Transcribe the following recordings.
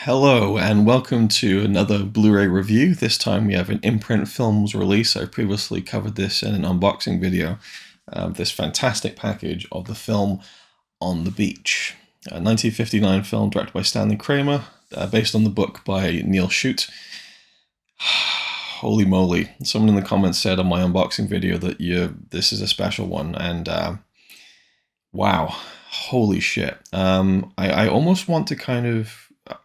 Hello and welcome to another Blu-ray review. This time we have an Imprint Films release. I previously covered this in an unboxing video. This fantastic package of the film On the Beach. A 1959 film directed by Stanley Kramer, based on the book by Neil Shute. Holy moly. Someone in the comments said on my unboxing video that this is a special one, and wow, holy shit. I almost want to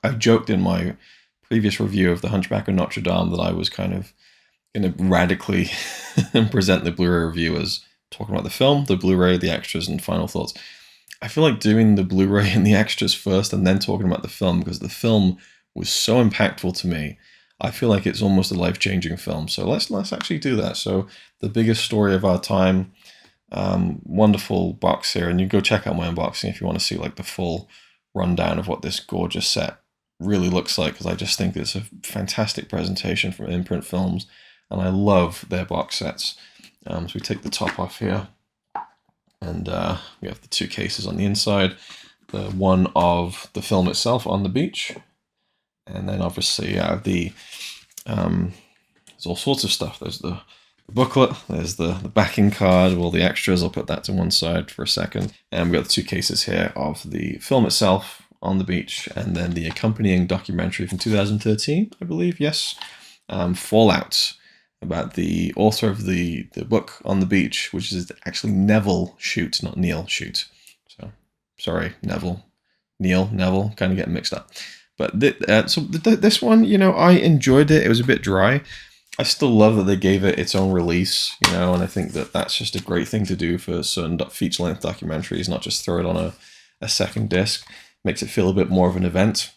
I joked in my previous review of The Hunchback of Notre Dame that I was kind of going to radically present the Blu-ray review as talking about the film, the Blu-ray, the extras, and final thoughts. I feel like doing the Blu-ray and the extras first and then talking about the film, because the film was so impactful to me. I feel like it's almost a life-changing film. So let's actually do that. So the biggest story of our time, wonderful box here, and you go check out my unboxing if you want to see like the full rundown of what this gorgeous set really looks like, because I just think it's a fantastic presentation from Imprint Films, and I love their box sets. So we take the top off here, and we have the two cases on the inside, the one of the film itself On the Beach, and then obviously there's all sorts of stuff. There's the booklet, there's the backing card, all the extras. I'll put that to one side for a second. And we've got the two cases here of the film itself, On the Beach, and then the accompanying documentary from 2013, I believe, yes. Fallout, about the author of the book On the Beach, which is actually Neville Shute, not Neil Shute. So, sorry, Neville, kind of getting mixed up. But this one, I enjoyed it. It was a bit dry. I still love that they gave it its own release, and I think that that's just a great thing to do for certain feature-length documentaries, not just throw it on a second disc. Makes it feel a bit more of an event.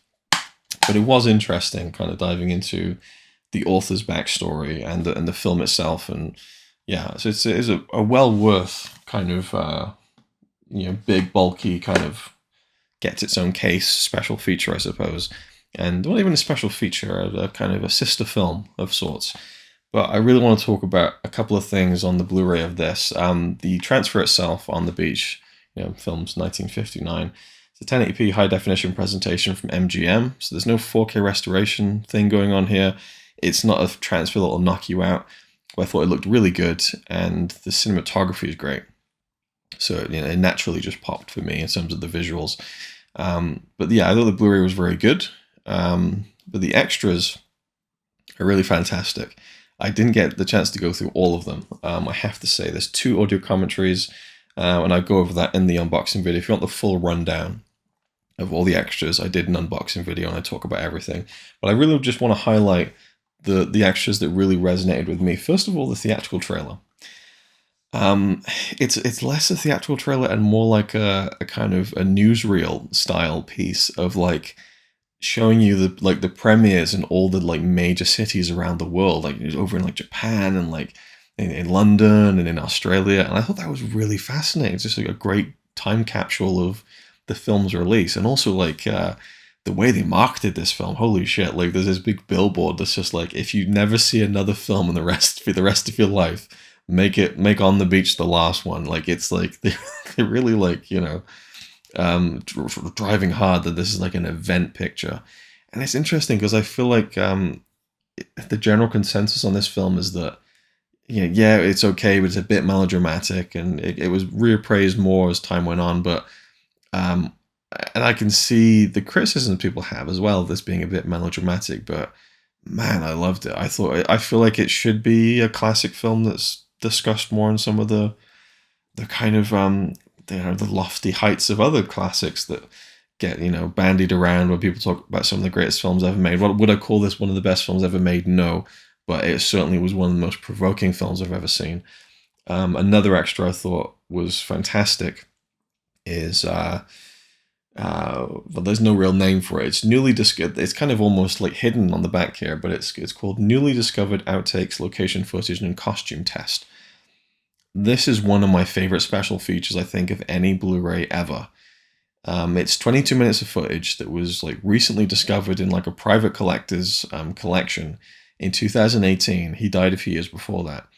But it was interesting, kind of diving into the author's backstory and the film itself, and yeah, so it's a well worth kind of big, bulky kind of gets its own case special feature, I suppose. And not even a special feature, a kind of a sister film of sorts. But I really want to talk about a couple of things on the Blu-ray of this. The transfer itself, On the Beach, film's 1959. It's a 1080p high definition presentation from MGM, so there's no 4K restoration thing going on here. It's not a transfer that will knock you out. But I thought it looked really good, and the cinematography is great. So it naturally just popped for me in terms of the visuals. But yeah, I thought the Blu-ray was very good. But the extras are really fantastic. I didn't get the chance to go through all of them. I have to say, there's 2 audio commentaries, and I go over that in the unboxing video. If you want the full rundown of all the extras, I did an unboxing video and I talk about everything. But I really just want to highlight the extras that really resonated with me. First of all, the theatrical trailer. It's less a theatrical trailer and more like a kind of a newsreel style piece of like showing you the premieres in all the like major cities around the world, like over in like Japan and like in London and in Australia. And I thought that was really fascinating. It's just like a great time capsule of the film's release, and also like the way they marketed this film. Holy shit! Like there's this big billboard that's just like, if you never see another film in the rest of your life, make On the Beach the last one. Like it's like they really like driving hard that this is like an event picture. And it's interesting because I feel like the general consensus on this film is that yeah, it's okay, but it's a bit melodramatic, and it was reappraised more as time went on. But and I can see the criticisms people have as well, this being a bit melodramatic, but man, I loved it. I feel like it should be a classic film that's discussed more in some of the kind of the lofty heights of other classics that get bandied around when people talk about some of the greatest films ever made. Would I call this one of the best films ever made? No, but it certainly was one of the most provoking films I've ever seen. Another extra I thought was fantastic is but there's no real name for it. It's newly discovered. It's kind of almost like hidden on the back here, but it's called Newly Discovered Outtakes, Location Footage, and Costume Test. This is one of my favorite special features, I think, of any Blu-ray ever. It's 22 minutes of footage that was like recently discovered in like a private collector's collection in 2018. He died a few years before that.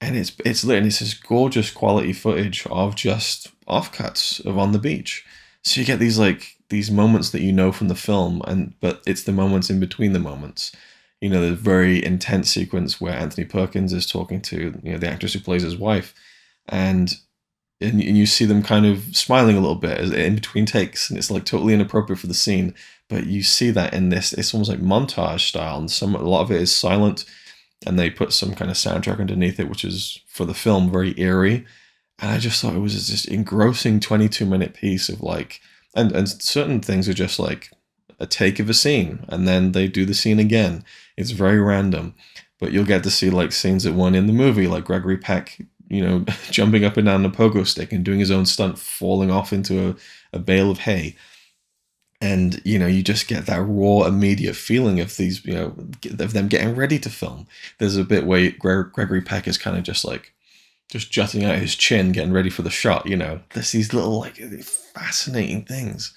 And it's lit, and it's this gorgeous quality footage of just offcuts of On the Beach. So you get these moments that you know from the film, but it's the moments in between the moments. The very intense sequence where Anthony Perkins is talking to the actress who plays his wife, and and you see them kind of smiling a little bit in between takes, and it's like totally inappropriate for the scene. But you see that in this, it's almost like montage style, and a lot of it is silent, and they put some kind of soundtrack underneath it, which is for the film very eerie. And I just thought it was this engrossing 22-minute piece of like, and certain things are just like a take of a scene, and then they do the scene again. It's very random, but you'll get to see like scenes that weren't in the movie, like Gregory Peck, jumping up and down the pogo stick and doing his own stunt, falling off into a bale of hay. And you just get that raw, immediate feeling of these, of them getting ready to film. There's a bit where Gregory Peck is kind of just jutting out his chin, getting ready for the shot. There's these little like fascinating things.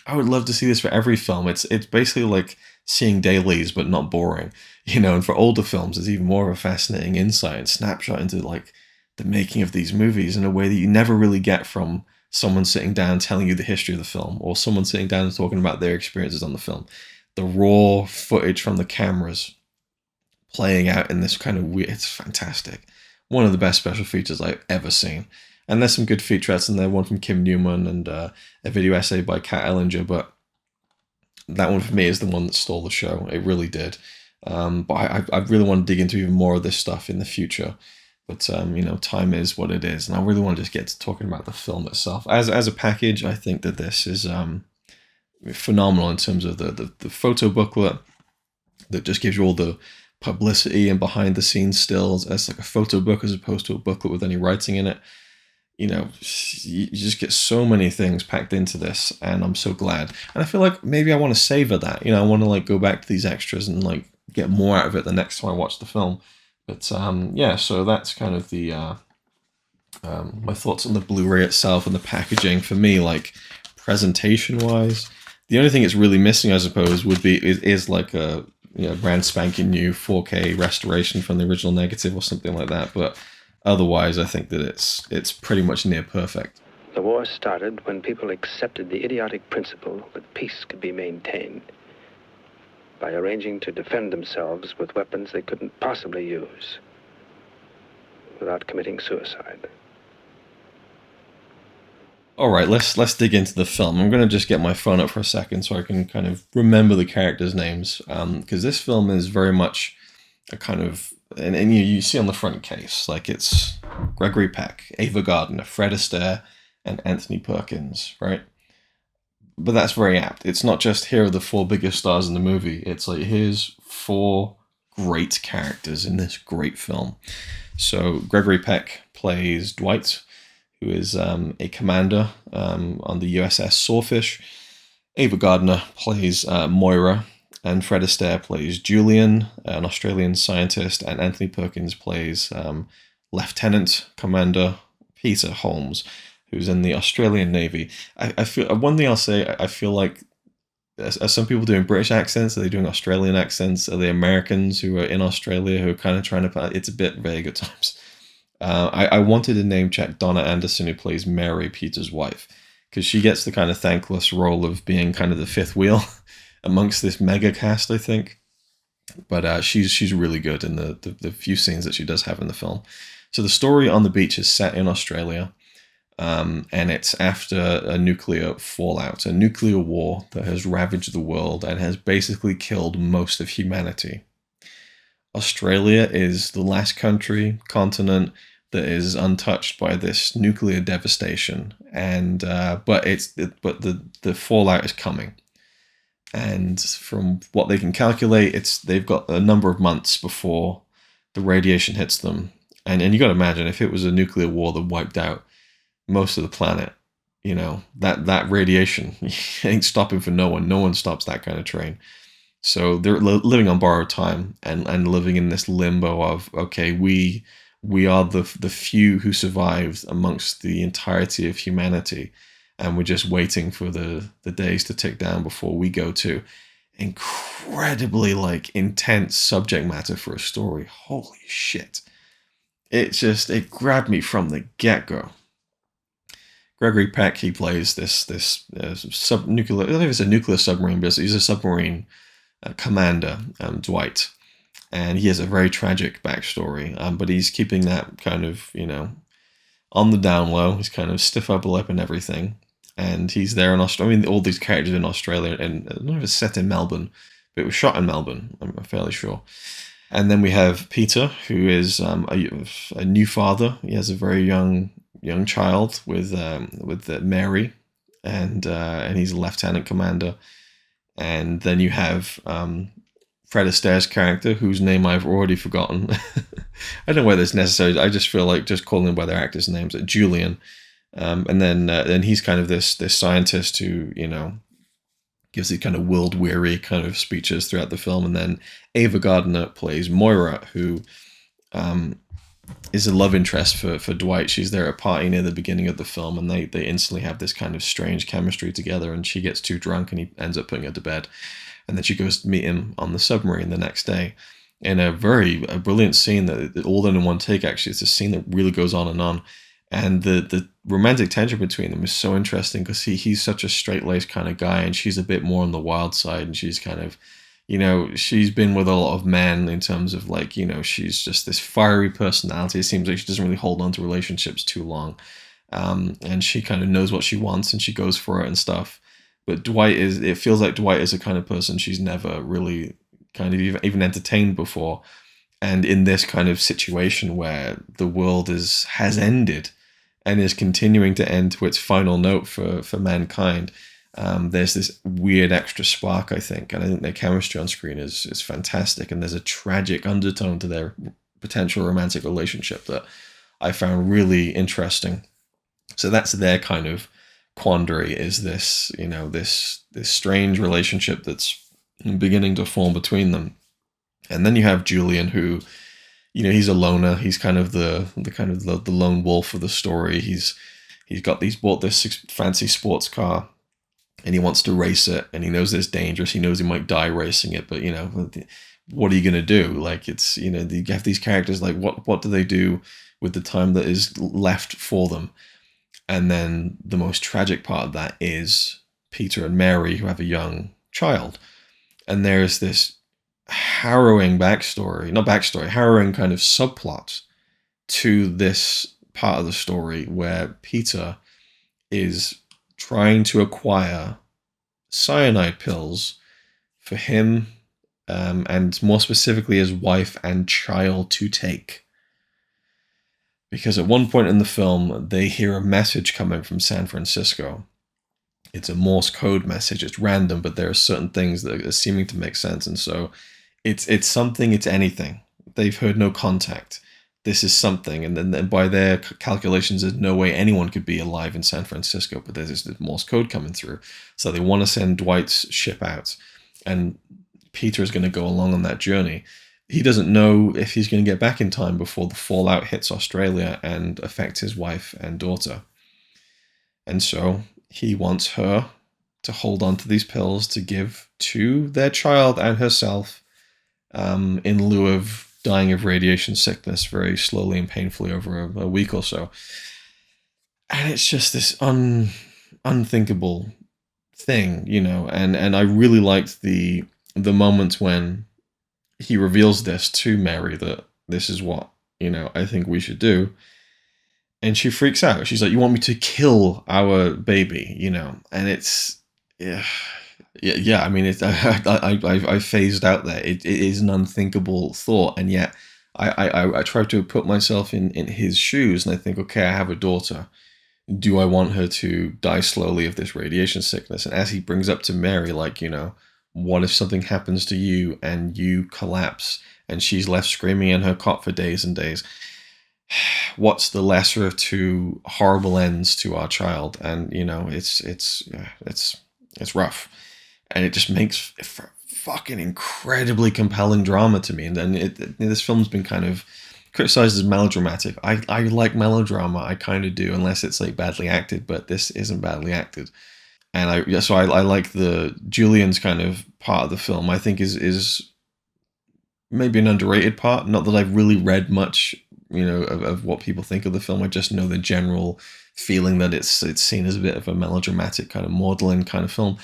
I would love to see this for every film. It's basically like seeing dailies, but not boring. And for older films, it's even more of a fascinating insight and snapshot into like the making of these movies in a way that you never really get from someone sitting down telling you the history of the film, or someone sitting down and talking about their experiences on the film. The raw footage from the cameras playing out in this kind of weird, it's fantastic. One of the best special features I've ever seen. And there's some good featurettes in there, one from Kim Newman and a video essay by Kat Ellinger, but that one for me is the one that stole the show. It really did. But I really want to dig into even more of this stuff in the future. But time is what it is, and I really want to just get to talking about the film itself as a package. I think that this is phenomenal in terms of the photo booklet that just gives you all the publicity and behind the scenes stills as like a photo book as opposed to a booklet with any writing in it. You just get so many things packed into this, and I'm so glad. And I feel like maybe I want to savor that. I want to like go back to these extras and like get more out of it the next time I watch the film. But yeah, so that's kind of the my thoughts on the Blu-ray itself and the packaging. For me, like presentation-wise, the only thing it's really missing, I suppose, would be is like a brand spanking new 4K restoration from the original negative or something like that. But otherwise, I think that it's pretty much near perfect. The war started when people accepted the idiotic principle that peace could be maintained by arranging to defend themselves with weapons they couldn't possibly use without committing suicide. All right, let's dig into the film. I'm going to just get my phone up for a second so I can kind of remember the characters' names, because this film is very much a kind of, and you see on the front case, like it's Gregory Peck, Ava Gardner, Fred Astaire, and Anthony Perkins, right? But that's very apt. It's not just here are the four biggest stars in the movie. It's like here's four great characters in this great film. So Gregory Peck plays Dwight, who is a commander on the USS Sawfish. Ava Gardner plays Moira, and Fred Astaire plays Julian, an Australian scientist, and Anthony Perkins plays Lieutenant Commander Peter Holmes, who's in the Australian Navy. I feel one thing I'll say, I feel like are some people doing British accents? Are they doing Australian accents? Are they Americans who are in Australia who are kind of trying to? It's a bit vague at times. I wanted to name check Donna Anderson, who plays Mary, Peter's wife, because she gets the kind of thankless role of being kind of the fifth wheel amongst this mega cast, I think. But she's really good in the few scenes that she does have in the film. So the story on the beach is set in Australia. And it's after a nuclear fallout, a nuclear war that has ravaged the world and has basically killed most of humanity. Australia is the last continent that is untouched by this nuclear devastation, and but the fallout is coming. And from what they can calculate, they've got a number of months before the radiation hits them. And you got to imagine if it was a nuclear war that wiped out most of the planet, that radiation ain't stopping for no one. No one stops that kind of train. So they're living on borrowed time and living in this limbo of, okay, we are the few who survived amongst the entirety of humanity, and we're just waiting for the days to tick down before we go to. Incredibly like intense subject matter for a story. Holy shit. It grabbed me from the get-go. Gregory Peck, he plays this sub nuclear. I don't know if it's a nuclear submarine, but he's a submarine commander, Dwight, and he has a very tragic backstory. But he's keeping that kind of on the down low. He's kind of stiff upper lip and everything, and he's there in Australia. I mean, all these characters in Australia, and I don't know if it's set in Melbourne, but it was shot in Melbourne. I'm fairly sure. And then we have Peter, who is a new father. He has a very young child with Mary, and he's a lieutenant commander. And then you have Fred Astaire's character, whose name I've already forgotten. I don't know whether it's necessary. I just feel like just calling them by their actors' names. Julian, and then he's kind of this scientist who gives these kind of world-weary kind of speeches throughout the film. And then Ava Gardner plays Moira, who is a love interest for Dwight. She's there at a party near the beginning of the film, and they instantly have this kind of strange chemistry together, and she gets too drunk and he ends up putting her to bed. And then she goes to meet him on the submarine the next day in a brilliant scene that all done in one take, actually. It's a scene that really goes on. And the romantic tension between them is so interesting because he's such a straight-laced kind of guy, and she's a bit more on the wild side, and she's kind of, she's been with a lot of men in terms of she's just this fiery personality. It seems like she doesn't really hold on to relationships too long. And she kind of knows what she wants and she goes for it and stuff. But it feels like Dwight is a kind of person she's never really kind of even entertained before. And in this kind of situation where the world has ended and is continuing to end to its final note for mankind, there's this weird extra spark, I think. And I think their chemistry on screen is fantastic. And there's a tragic undertone to their potential romantic relationship that I found really interesting. So that's their kind of quandary, is this, this strange relationship that's beginning to form between them. And then you have Julian, who, he's a loner. He's kind of the lone wolf of the story. He's bought this fancy sports car, and he wants to race it, and he knows it's dangerous. He knows he might die racing it, but what are you gonna do? Like, it's you have these characters, like what do they do with the time that is left for them? And then the most tragic part of that is Peter and Mary, who have a young child, and there's this harrowing harrowing kind of subplot to this part of the story where Peter is trying to acquire cyanide pills for him, and more specifically his wife and child to take. Because at one point in the film, they hear a message coming from San Francisco. It's a Morse code message. It's random, but there are certain things that are seeming to make sense. And so it's something, it's anything. They've heard no contact. This is something. And then by their calculations, there's no way anyone could be alive in San Francisco, but there's this Morse code coming through. So they want to send Dwight's ship out. And Peter is going to go along on that journey. He doesn't know if he's going to get back in time before the fallout hits Australia and affects his wife and daughter. And so he wants her to hold on to these pills to give to their child and herself, in lieu of dying of radiation sickness very slowly and painfully over a week or so. And it's just this unthinkable thing, and I really liked the moment when he reveals this to Mary, that this is what, I think we should do. And she freaks out. She's like, "You want me to kill our baby?" And it's, yeah. I mean, I phased out there. It is an unthinkable thought, and yet I try to put myself in his shoes, and I think, okay, I have a daughter. Do I want her to die slowly of this radiation sickness? And as he brings up to Mary, like, what if something happens to you and you collapse and she's left screaming in her cot for days and days? What's the lesser of two horrible ends to our child? And it's rough, and it just makes fucking incredibly compelling drama to me. And then this film's been kind of criticized as melodramatic. I like melodrama, I kind of do, unless it's like badly acted, but this isn't badly acted. And I like the Julian's kind of part of the film. I think is maybe an underrated part. Not that I've really read much, of what people think of the film. I just know the general feeling that it's seen as a bit of a melodramatic kind of maudlin kind of film.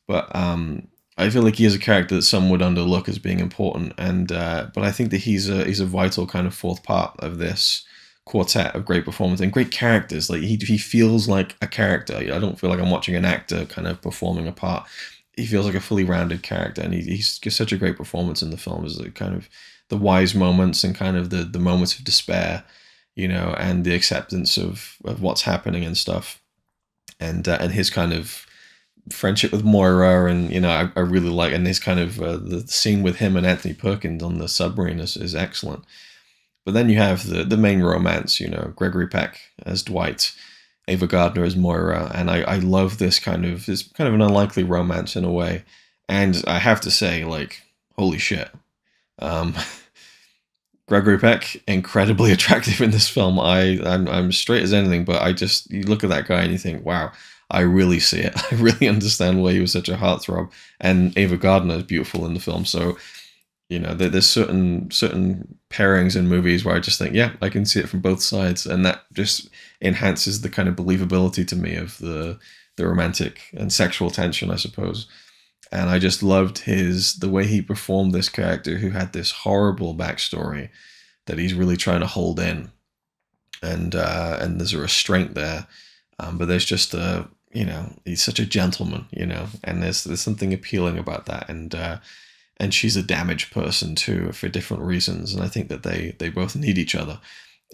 But I feel like he is a character that some would underlook as being important, and but I think that he's a vital kind of fourth part of this quartet of great performance and great characters. Like he feels like a character. I don't feel like I'm watching an actor kind of performing a part. He feels like a fully rounded character, and he's gives such a great performance in the film as the kind of the wise moments and kind of the moments of despair, and the acceptance of what's happening and stuff, and his kind of friendship with Moira, and I really like, and his kind of the scene with him and Anthony Perkins on the submarine is excellent. But then you have the main romance, Gregory Peck as Dwight, Ava Gardner as Moira, and I love this kind of an unlikely romance in a way. And I have to say, like, holy shit. Um, Gregory Peck, incredibly attractive in this film. I'm straight as anything, but you look at that guy and you think, wow, I really see it. I really understand why he was such a heartthrob. And Ava Gardner is beautiful in the film. So, there's certain pairings in movies where I just think, yeah, I can see it from both sides, and that just enhances the kind of believability to me of the romantic and sexual tension, I suppose. And I just loved the way he performed this character who had this horrible backstory that he's really trying to hold in, and there's a restraint there, but there's just he's such a gentleman, and there's something appealing about that, and she's a damaged person too for different reasons, and I think that they both need each other,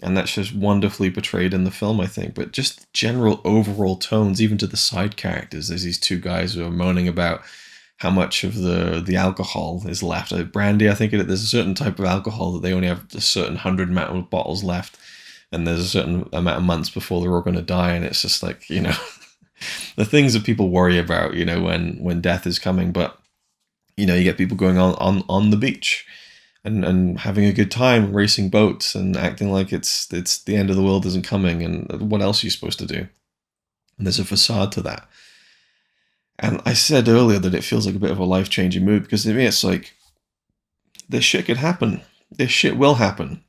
and that's just wonderfully portrayed in the film, I think. But just general overall tones, even to the side characters, there's these two guys who are moaning about how much of the alcohol is left. Brandy, I think there's a certain type of alcohol that they only have a certain 100 amount of bottles left, and there's a certain amount of months before they're all going to die, and it's just like, the things that people worry about, when death is coming. But you get people going on the beach and having a good time, racing boats and acting like it's the end of the world isn't coming, and what else are you supposed to do? And there's a facade to that. And I said earlier that it feels like a bit of a life-changing move, because to me it's like, this shit could happen. This shit will happen.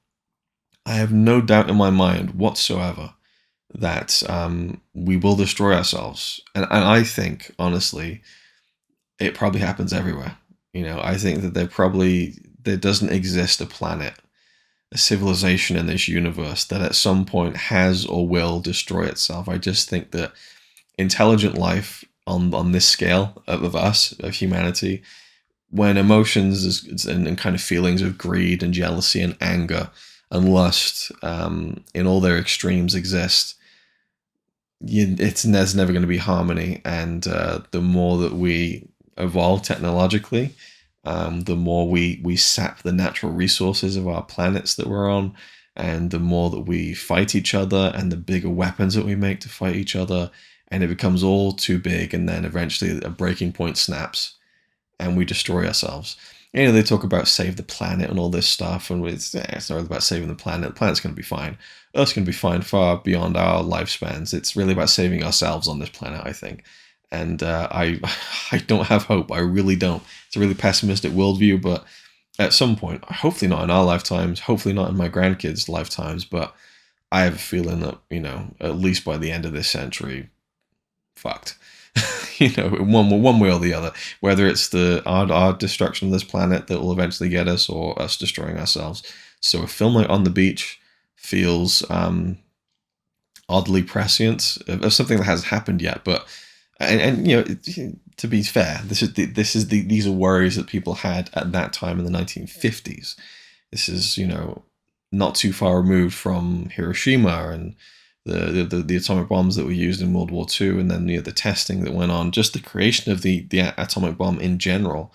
I have no doubt in my mind whatsoever that we will destroy ourselves. And I think, honestly, it probably happens everywhere. I think that there doesn't exist a planet, a civilization in this universe that at some point has or will destroy itself. I just think that intelligent life on this scale of us, of humanity, when emotions and kind of feelings of greed and jealousy and anger and lust in all their extremes exist, there's never going to be harmony. And the more that we evolve technologically, the more we sap the natural resources of our planets that we're on, and the more that we fight each other, and the bigger weapons that we make to fight each other, and it becomes all too big, and then eventually a breaking point snaps and we destroy ourselves. They talk about save the planet and all this stuff, and it's not about saving the planet. The planet's going to be fine. Earth's going to be fine far beyond our lifespans. It's really about saving ourselves on this planet, I think. And I don't have hope. I really don't. It's a really pessimistic worldview, but at some point, hopefully not in our lifetimes, hopefully not in my grandkids' lifetimes, but I have a feeling that, at least by the end of this century, fucked. One way or the other, whether it's our destruction of this planet that will eventually get us, or us destroying ourselves. So a film like On the Beach feels oddly prescient of something that hasn't happened yet. But and to be fair, these are worries that people had at that time in the 1950s. This is not too far removed from Hiroshima and the atomic bombs that were used in World War II, and then the testing that went on. Just the creation of the atomic bomb in general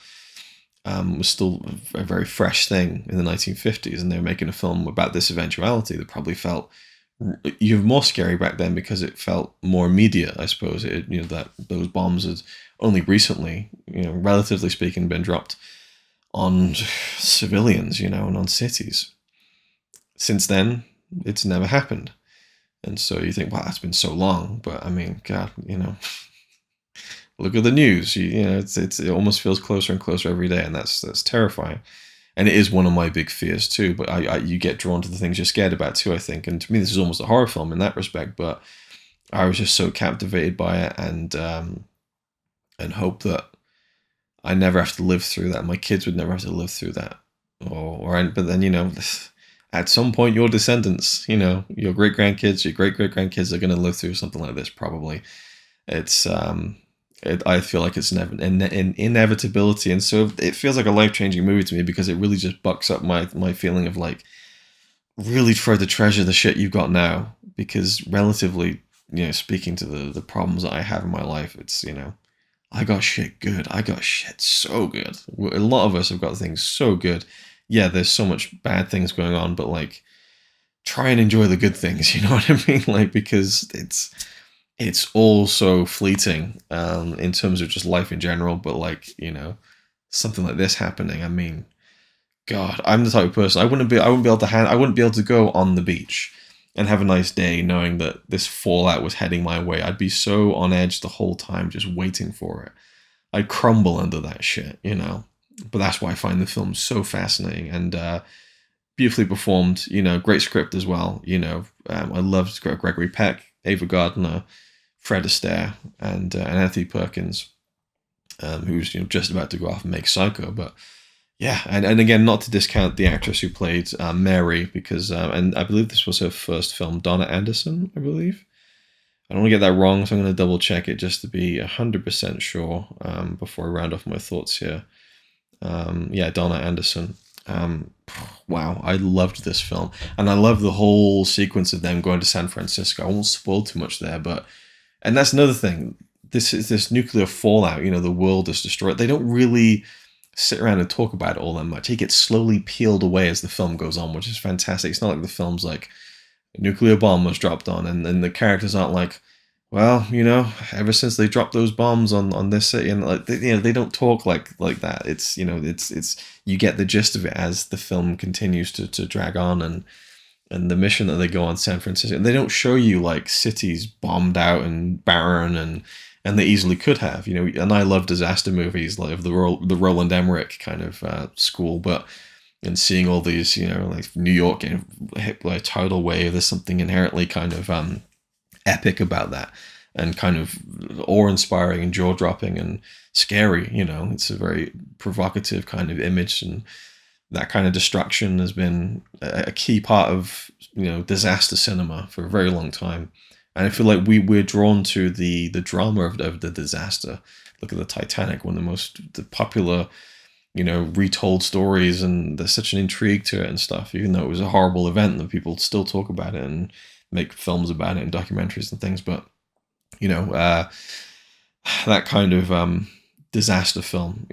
was still a very fresh thing in the 1950s, and they were making a film about this eventuality that probably felt even more scary back then, because it felt more immediate, I suppose. That those bombs had only recently, relatively speaking, been dropped on civilians, and on cities. Since then, it's never happened. And so you think, wow, that's been so long. But I mean, God, look at the news. It almost feels closer and closer every day, and that's terrifying. And it is one of my big fears too. But you get drawn to the things you're scared about too, I think. And to me, this is almost a horror film in that respect. But I was just so captivated by it, and hope that I never have to live through that. My kids would never have to live through that. But then, at some point, your descendants, your great grandkids, your great great grandkids are going to live through something like this. Probably, it's I feel like it's an inevitability, and so it feels like a life changing movie to me because it really just bucks up my feeling of like really try to treasure the shit you've got now, because relatively, speaking to the problems that I have in my life, it's I got shit good. I got shit so good. A lot of us have got things so good. Yeah, there's so much bad things going on, but like, try and enjoy the good things. You know what I mean? Like, because it's all so fleeting, in terms of just life in general. But like, something like this happening. I mean, God, I'm the type of person I wouldn't be able to I wouldn't be able to go on the beach and have a nice day knowing that this fallout was heading my way. I'd be so on edge the whole time, just waiting for it. I'd crumble under that shit. But that's why I find the film so fascinating and beautifully performed. Great script as well. I loved Gregory Peck, Ava Gardner, Fred Astaire, and Anthony Perkins, who's just about to go off and make Psycho, but. Yeah, and again, not to discount the actress who played Mary, because and I believe this was her first film, Donna Anderson, I believe. I don't want to get that wrong, so I'm going to double check it just to be 100% sure, before I round off my thoughts here. Yeah, Donna Anderson. Wow, I loved this film, and I love the whole sequence of them going to San Francisco. I won't spoil too much there, and that's another thing. This nuclear fallout. The world is destroyed. They don't really sit around and talk about it all that much. It gets slowly peeled away as the film goes on, which is fantastic. It's not like the film's like a nuclear bomb was dropped on, and then the characters aren't like, well, ever since they dropped those bombs on this city, and like they don't talk like that. It's it's you get the gist of it as the film continues to drag on, and the mission that they go on, San Francisco. And they don't show you like cities bombed out and barren, and they easily could have, and I love disaster movies like of the Roland Emmerich kind of school, and seeing all these, like New York getting hit by a tidal wave, there's something inherently kind of epic about that, and kind of awe-inspiring and jaw-dropping and scary. It's a very provocative kind of image, and that kind of destruction has been a key part of disaster cinema for a very long time. And I feel like we're drawn to the drama of the disaster. Look at the Titanic, one of the most popular, retold stories, and there's such an intrigue to it and stuff. Even though it was a horrible event, that people still talk about it and make films about it and documentaries and things. But that kind of disaster film,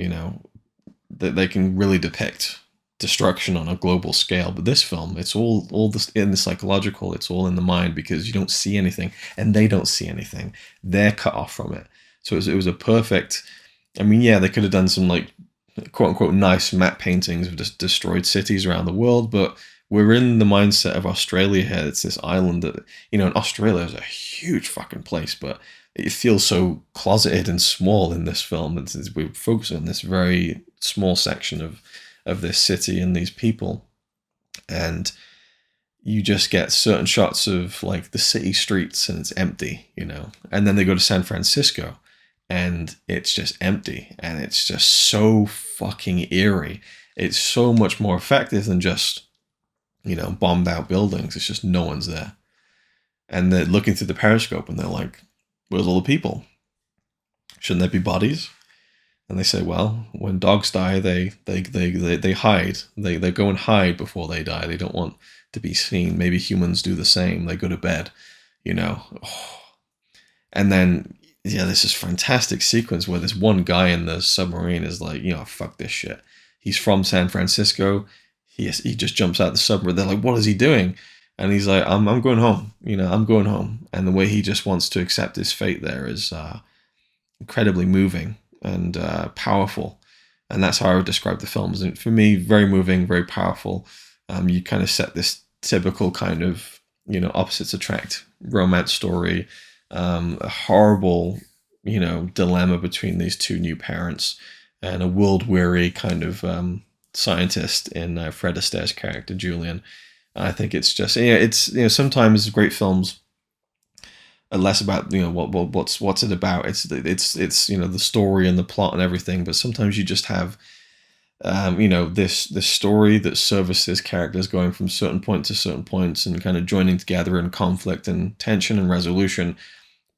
that they can really depict destruction on a global scale. But this film, it's all this in the psychological, it's all in the mind, because you don't see anything and they don't see anything. They're cut off from it. So it was a perfect, I mean, yeah, they could have done some like quote unquote nice matte paintings of just destroyed cities around the world, but we're in the mindset of Australia here. It's this island that, and Australia is a huge fucking place, but it feels so closeted and small in this film. We're focusing on this very small section of this city and these people, and you just get certain shots of like the city streets and it's empty, and then they go to San Francisco and it's just empty, and it's just so fucking eerie. It's so much more effective than just bombed out buildings. It's just no one's there, and they're looking through the periscope and they're like, where's all the people? Shouldn't there be bodies? And they say, well, when dogs die, they hide. They go and hide before they die. They don't want to be seen. Maybe humans do the same. They go to bed, And then, there's this fantastic sequence where this one guy in the submarine is like, fuck this shit. He's from San Francisco. He just jumps out the submarine. They're like, what is he doing? And he's like, I'm going home. I'm going home. And the way he just wants to accept his fate there is incredibly moving and powerful, and that's how I would describe the films. And for me, very moving, very powerful. You kind of set this typical kind of opposites attract romance story, a horrible dilemma between these two new parents, and a world weary kind of scientist in Fred Astaire's character Julian. I think it's just it's sometimes great films less about, you know, what's it about. It's you know, the story and the plot and everything. But sometimes you just have you know, this story that services characters going from certain point to certain points and kind of joining together in conflict and tension and resolution.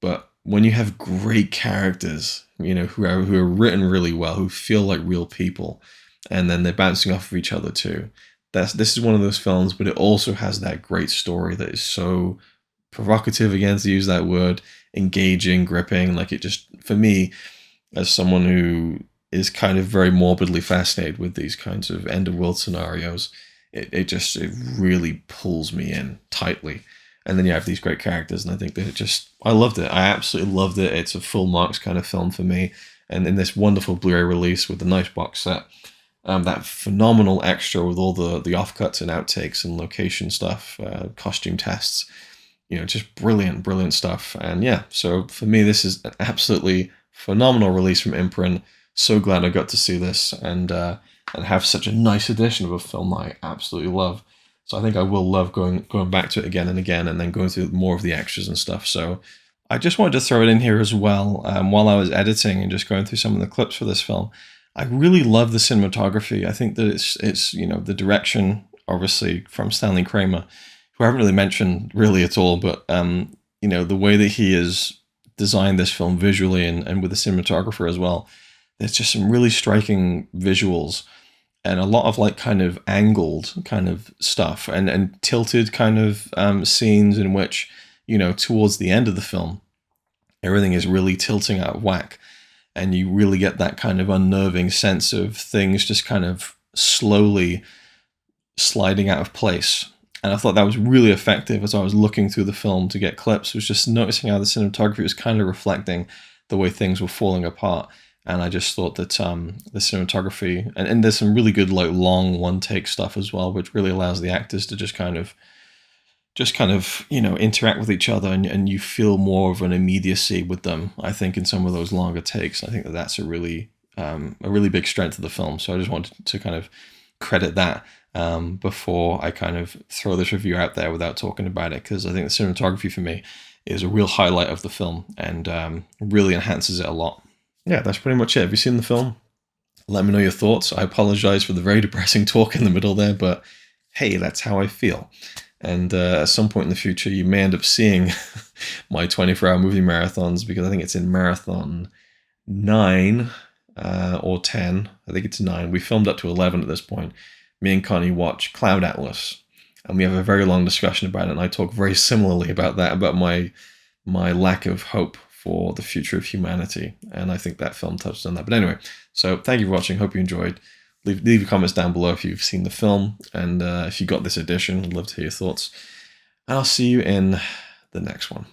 But when you have great characters, you know, who are written really well, who feel like real people, and then they're bouncing off of each other too. This is one of those films, but it also has that great story that is so provocative, again, to use that word, engaging, gripping. Like, it just, for me, as someone who is kind of very morbidly fascinated with these kinds of end of world scenarios, it really pulls me in tightly. And then you have these great characters, and I think that I loved it. I absolutely loved it. It's a full marks kind of film for me. And in this wonderful Blu-ray release with the nice box set, that phenomenal extra with all the offcuts and outtakes and location stuff, costume tests, you know, just brilliant, brilliant stuff. And yeah, so for me, this is an absolutely phenomenal release from Imprint. So glad I got to see this and have such a nice edition of a film that I absolutely love. So I think I will love going back to it again and again, and then going through more of the extras and stuff. So I just wanted to throw it in here as well. While I was editing and just going through some of the clips for this film, I really love the cinematography. I think that it's you know, the direction, obviously, from Stanley Kramer, who I haven't really mentioned really at all, but you know, the way that he has designed this film visually and with the cinematographer as well. There's just some really striking visuals and a lot of like kind of angled kind of stuff and tilted kind of scenes in which, you know, towards the end of the film, everything is really tilting out of whack. And you really get that kind of unnerving sense of things just kind of slowly sliding out of place. And I thought that was really effective as I was looking through the film to get clips, was just noticing how the cinematography was kind of reflecting the way things were falling apart. And I just thought that the cinematography, and there's some really good like long one-take stuff as well, which really allows the actors to just kind of, you know, interact with each other, and you feel more of an immediacy with them, I think, in some of those longer takes. I think that that's a really big strength of the film. So I just wanted to kind of credit that before I kind of throw this review out there without talking about it, because I think the cinematography for me is a real highlight of the film and really enhances it a lot. Yeah, that's pretty much it. Have you seen the film? Let me know your thoughts. I apologize for the very depressing talk in the middle there, but hey, that's how I feel. And at some point in the future, you may end up seeing my 24-hour movie marathons, because I think it's in marathon 9 or 10. I think it's 9. We filmed up to 11 at this point. Me and Connie watch Cloud Atlas, and we have a very long discussion about it. And I talk very similarly about that, about my lack of hope for the future of humanity. And I think that film touched on that. But anyway, so thank you for watching. Hope you enjoyed. Leave your comments down below if you've seen the film, and if you got this edition. I'd love to hear your thoughts. And I'll see you in the next one.